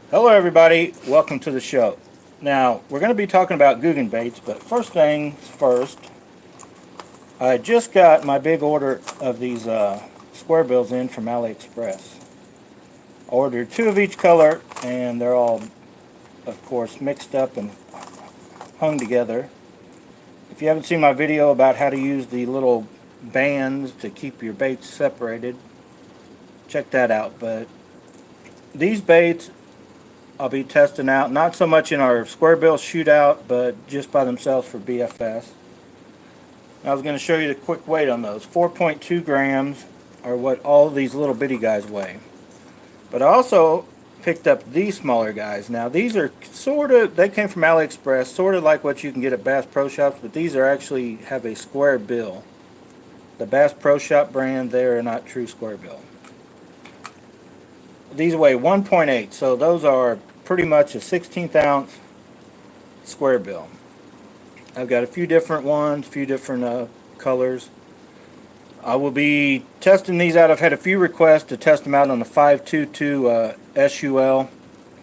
Hello everybody, welcome to the show. Now, we're going to be talking about Googan baits, but first things first, I just got my big order of these square bills in from AliExpress. I ordered two of each color, and they're all, of course, mixed up and hung together. If you haven't seen my video about how to use the little bands to keep your baits separated, check that out. But these baits I'll be testing out, not so much in our square bill shootout, but just by themselves for BFS. I was going to show you the quick weight on those. 4.2 grams are what all these little bitty guys weigh. But I also picked up these smaller guys. Now these are sort of, they came from AliExpress, sort of like what you can get at Bass Pro Shops, but these are actually have a square bill. The Bass Pro Shop brand, they are not true square bill. These weigh 1.8, so those are pretty much a 16th ounce square bill. I've got a few different ones, a few different colors. I will be testing these out. I've had a few requests to test them out on the 522 SUL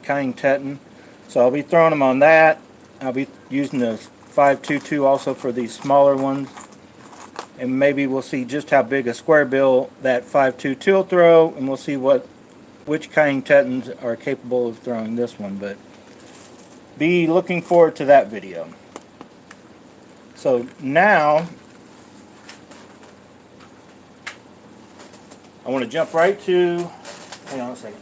King Teton. So I'll be throwing them on that. I'll be using the 522 also for these smaller ones. And maybe we'll see just how big a square bill that 522 will throw, and we'll see which King Tetons are capable of throwing this one. But be looking forward to that video. So now I want to jump right to, hang on a second.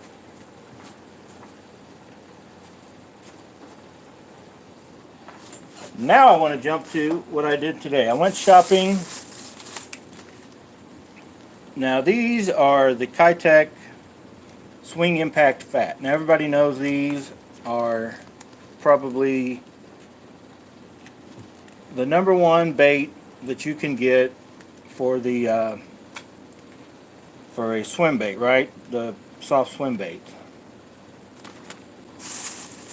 Now I want to jump to what I did today. I went shopping. Now these are the Kitech Swing Impact Fat. Now everybody knows these are probably the #1 bait that you can get for the for a swim bait, right? The soft swim bait.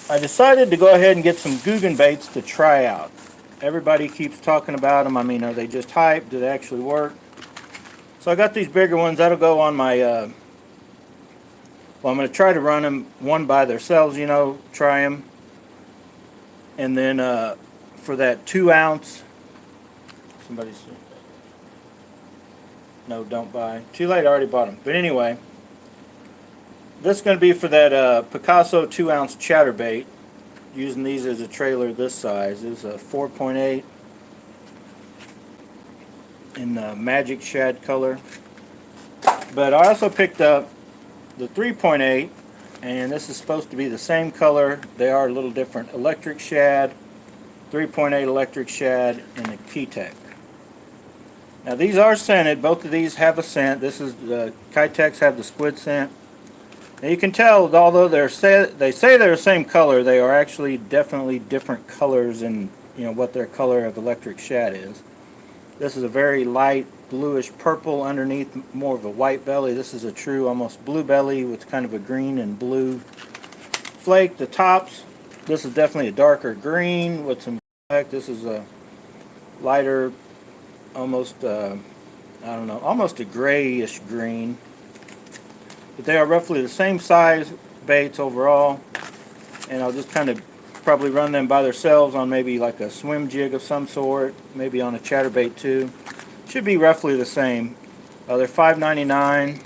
I decided to go ahead and get some Googan baits to try out. Everybody keeps talking about them. I mean, are they just hype? Do they actually work? So I got these bigger ones. That'll go on my well, I'm going to try to run them one by themselves, you know, try them. And then for that 2 ounce, somebody's, no, don't buy. Too late, I already bought them. But anyway, this is going to be for that Picasso 2 ounce chatterbait. Using these as a trailer this size. This is a 4.8 in the magic shad color. But I also picked up the 3.8, and this is supposed to be the same color. They are a little different. Electric shad, 3.8 electric shad, and the Kitech. Now these are scented. Both of these have a scent. This is the Kitechs have the squid scent. Now you can tell, although they say they're the same color, they are actually definitely different colors in, you know, what their color of electric shad is. This is a very light bluish purple underneath, more of a white belly. This is a true almost blue belly with kind of a green and blue flake. The tops, this is definitely a darker green with some black. This is a lighter, almost I don't know, almost a grayish green. But they are roughly the same size baits overall, and I'll just kind of probably run them by themselves on maybe like a swim jig of some sort, maybe on a chatterbait too. Should be roughly the same. They're $5.99.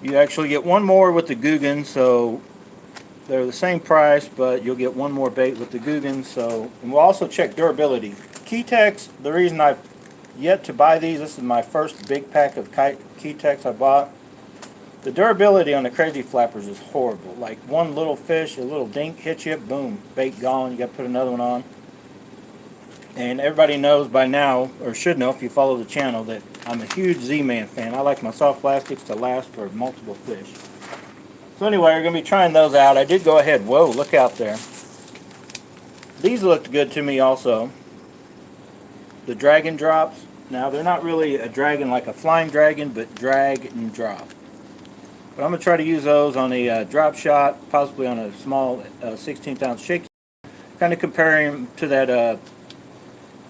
You actually get one more with the Googan, so they're the same price, but you'll get one more bait with the Googan. So, and we'll also check durability. Kitechs, the reason I've yet to buy these, this is my first big pack of Kitechs I bought. The durability on the Crazy Flappers is horrible. Like one little fish, a little dink hits you, boom, bait gone. You got to put another one on. And everybody knows by now, or should know if you follow the channel, that I'm a huge Z-Man fan. I like my soft plastics to last for multiple fish. So anyway, we're going to be trying those out. I did go ahead. Whoa, look out there. These looked good to me also. The dragon drops. Now, they're not really a dragon like a flying dragon, but drag and drop. But I'm going to try to use those on a drop shot, possibly on a small 16th ounce shaky. Kind of comparing them to that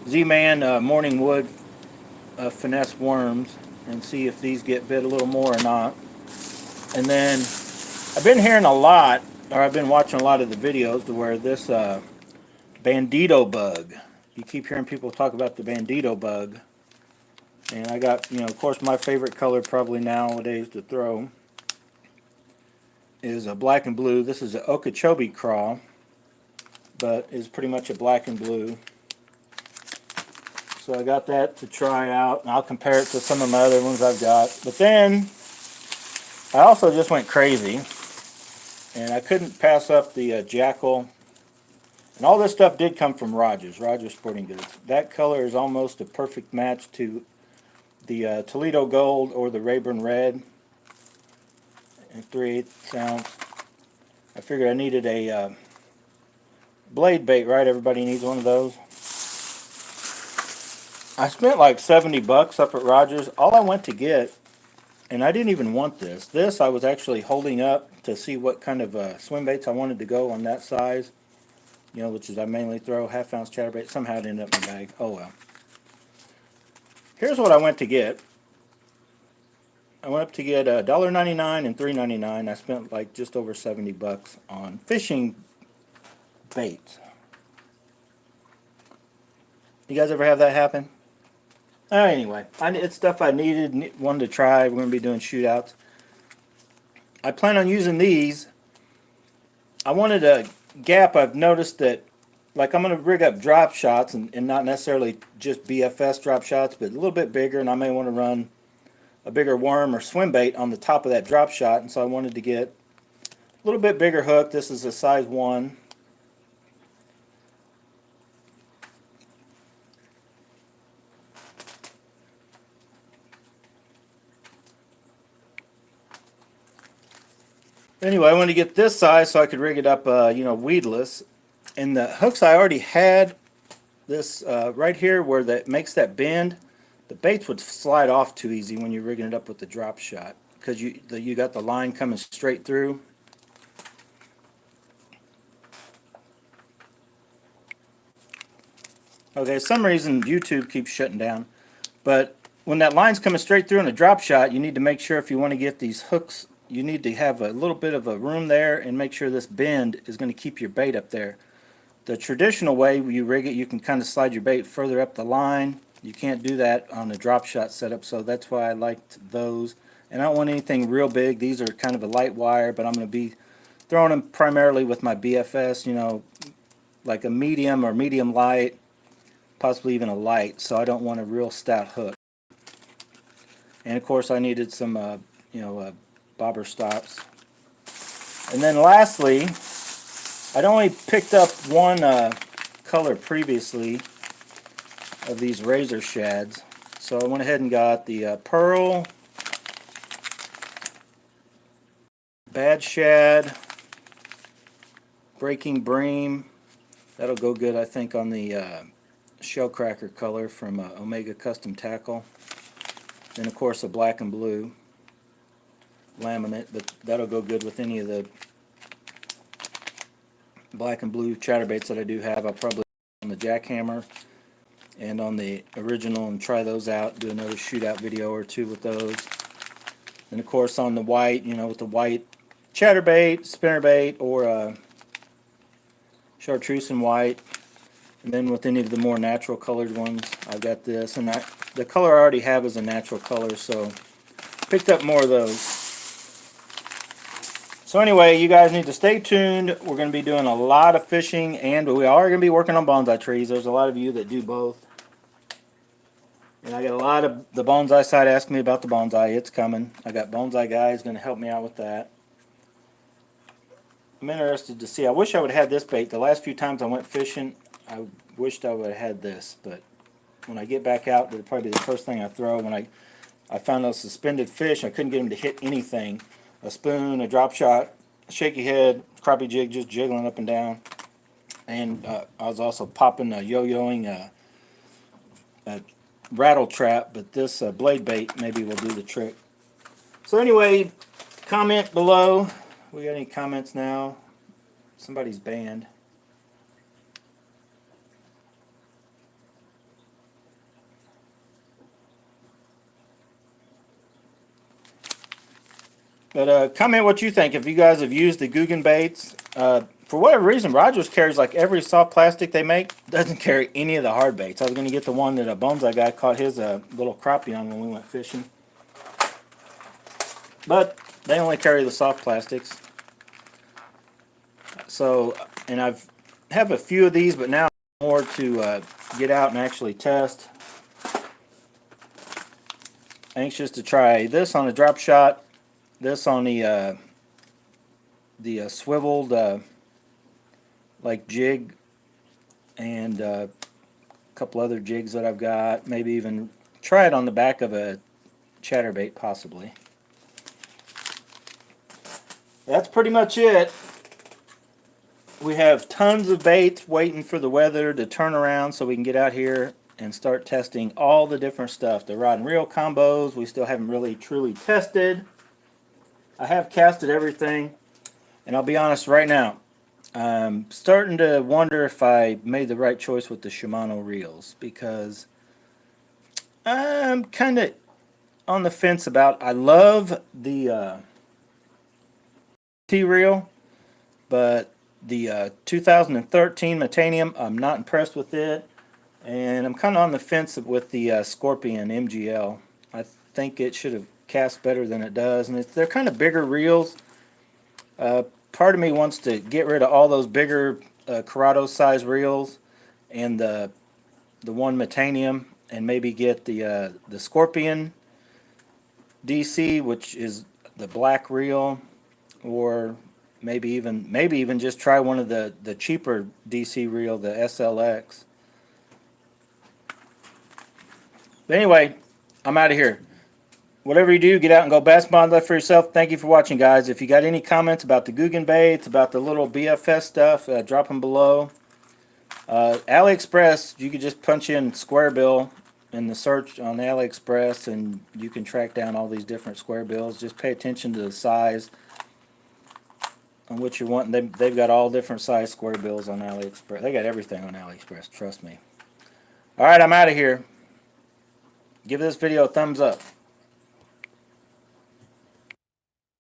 Z-Man Morning Wood finesse worms, and see if these get bit a little more or not. And then I've been hearing a lot, or I've been watching a lot of the videos to where this bandito bug. You keep hearing people talk about the bandito bug. And I got, of course, my favorite color probably nowadays to throw is a black and blue. This is an Okeechobee craw, but is pretty much a black and blue. So I got that to try out, and I'll compare it to some of my other ones I've got. But then I also just went crazy, and I couldn't pass up the Jackal. And all this stuff did come from Rogers Sporting Goods. That color is almost a perfect match to the Toledo Gold or the Rayburn Red in 3/8 ounce. I figured I needed a blade bait, right? Everybody needs one of those. I spent like 70 bucks up at Rogers. All I went to get, and I didn't even want this. This I was actually holding up to see what kind of swim baits I wanted to go on that size. Which is I mainly throw 1/2 ounce chatterbait. Somehow it ended up in my bag. Oh well. Here's what I went to get. I went up to get $1.99 and $3.99. I spent like just over 70 bucks on fishing baits. You guys ever have that happen? Anyway, it's stuff I wanted to try. We're going to be doing shootouts. I plan on using these. I wanted a gap. I've noticed that, like, I'm going to rig up drop shots and not necessarily just BFS drop shots, but a little bit bigger, and I may want to run a bigger worm or swim bait on the top of that drop shot, and so I wanted to get a little bit bigger hook. This is a size 1. Anyway, I wanted to get this size so I could rig it up, weedless. And the hooks I already had, this right here where that makes that bend, the baits would slide off too easy when you're rigging it up with the drop shot because you got the line coming straight through. Okay, for some reason YouTube keeps shutting down, but when that line's coming straight through in a drop shot, you need to make sure if you want to get these hooks, you need to have a little bit of a room there and make sure this bend is going to keep your bait up there. The traditional way you rig it, you can kind of slide your bait further up the line. You can't do that on the drop shot setup, so that's why I liked those. And I don't want anything real big. These are kind of a light wire, but I'm going to be throwing them primarily with my BFS, like a medium or medium light, possibly even a light, so I don't want a real stout hook. And of course I needed some bobber stops. And then lastly, I'd only picked up one color previously of these razor shads, so I went ahead and got the pearl, bad shad, breaking bream. That'll go good, I think, on the shellcracker color from Omega Custom Tackle. Then of course a black and blue laminate, but that'll go good with any of the black and blue chatterbaits that I do have. I'll probably on the jackhammer and on the original and try those out, do another shootout video or two with those. And of course on the white, with the white chatterbait, spinnerbait, or chartreuse and white. And then with any of the more natural colored ones, I've got this. And the color I already have is a natural color, so picked up more of those. So anyway, you guys need to stay tuned. We're going to be doing a lot of fishing, and we are going to be working on bonsai trees. There's a lot of you that do both. And I got a lot of the bonsai side asking me about the bonsai. It's coming. I got bonsai guys going to help me out with that. I'm interested to see. I wish I would have had this bait. The last few times I went fishing, I wished I would have had this. But when I get back out, it'll probably be the first thing I throw. When I found those suspended fish, I couldn't get them to hit anything. A spoon, a drop shot, a shaky head, crappie jig just jiggling up and down. And I was also popping, yo-yoing a rattle trap, but this blade bait maybe will do the trick. So anyway, comment below. We got any comments now? Somebody's banned. But comment what you think if you guys have used the Googan baits. For whatever reason, Rogers carries like every soft plastic they make. Doesn't carry any of the hard baits. I was going to get the one that a Boneseye guy caught his little crappie on when we went fishing. But they only carry the soft plastics. So, and have a few of these, but now more to get out and actually test. Anxious to try this on a drop shot, this on the swiveled like jig, and a couple other jigs that I've got. Maybe even try it on the back of a chatterbait, possibly. That's pretty much it. We have tons of baits waiting for the weather to turn around so we can get out here and start testing all the different stuff. The rod and reel combos we still haven't really truly tested. I have casted everything, and I'll be honest right now, I'm starting to wonder if I made the right choice with the Shimano reels, because I'm kind of on the fence about, I love the T-reel, but the 2013 Metanium, I'm not impressed with it, and I'm kind of on the fence with the Scorpion MGL. I think it should have cast better than it does, and they're kind of bigger reels. Part of me wants to get rid of all those bigger Corrado size reels and the one Metanium, and maybe get the Scorpion DC, which is the black reel, or maybe even just try one of the cheaper DC reel, the SLX. But anyway, I'm out of here. Whatever you do, get out and go bass bond life for yourself. Thank you for watching, guys. If you got any comments about the Googan baits, about the little BFS stuff, drop them below. AliExpress, you could just punch in square bill in the search on AliExpress, and you can track down all these different square bills. Just pay attention to the size on what you're wanting. They've got all different size square bills on AliExpress. They got everything on AliExpress, trust me. Alright, I'm out of here. Give this video a thumbs up.